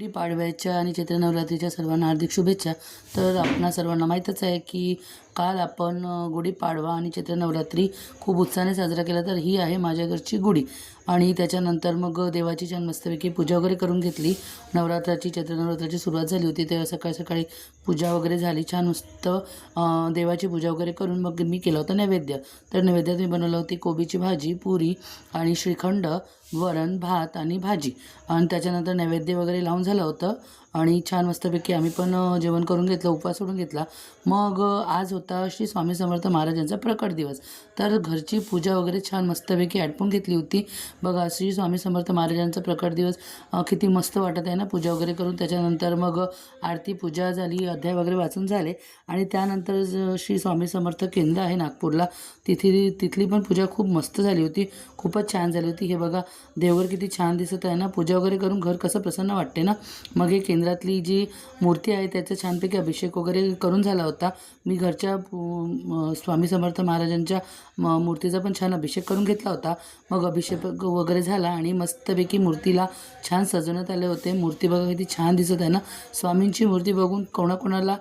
पाडव्याच्या आणि चैत्र नवरात्रीच्या सर्वांना हार्दिक शुभेच्छा। तर आपणा सर्वांना माहीतच आहे की काल आपण गुढीपाडवा आणि चैत्र नवरात्री खूप उत्साहाने साजरा केला। तर ही आहे माझ्या घरची गुढी आणि त्याच्यानंतर मग देवाची छान मस्तपैकी पूजा वगैरे करून घेतली। नवरात्राची चैत्र नवरात्राची सुरुवात झाली होती तेव्हा सकाळी सकाळी पूजा वगैरे झाली छान मस्त देवाची पूजा वगैरे करून मग मी केलं होतं नैवेद्य। तर नैवेद्यात मी बनवलं होती कोबीची भाजी, पुरी आणि श्रीखंड, वरण, भात आणि भाजी आणि त्याच्यानंतर नैवेद्य वगैरे लावून झालं होतं आणि छान मस्तपैकी आम्ही पण जेवण करून घेतलं, उपवास सोडून घेतला। मग आज होता श्री स्वामी समर्थ महाराजांचा प्रकट दिवस। तर घरची पूजा वगैरे छान मस्तपैकी आटपून घेतली होती। बघा श्री स्वामी समर्थ महाराजांचा प्रकट दिवस किती मस्त वाटत आहे ना पूजा वगैरे करून। त्याच्यानंतर मग आरती पूजा झाली, अध्याय वगैरे वाचून झाले आणि त्यानंतर श्री स्वामी समर्थ केंद्र आहे नागपूरला, तिथली पण पूजा खूप मस्त झाली होती, खूपच छान झाली होती। हे बघा देवघर किती छान दिसत आहे ना, पूजा वगैरे करून घर कसं प्रसन्न वाटते ना। मग हे केंद्रातली जी मूर्ती आहे त्याचा छानपैकी अभिषेक वगैरे करून झाला होता। मी घरच्या स्वामी समर्थ महाराजांच्या मूर्तीचा पण छान अभिषेक करून घेतला होता। मग अभिषेक वगैरे झाला आणि मस्तपैकी मूर्तीला छान सजवण्यात आले होते। मूर्ती बघा किती छान दिसत आहे ना। स्वामींची मूर्ती बघून कोणाकोणाला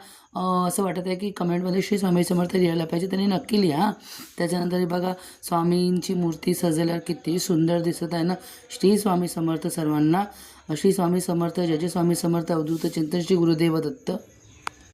असं वाटत आहे की कमेंटमध्ये श्री स्वामी समर्थ लिहायला पाहिजे, त्यांनी नक्की लिहा। त्याच्यानंतर बघा स्वामींची मूर्ती सजवल्यावर किती सुंदर दिसत आहे ना। श्री स्वामी समर्थ सर्वांना, श्री स्वामी समर्थ, जय जय स्वामी समर्थ, अवधूत चिंतन, श्री गुरुदेव दत्त।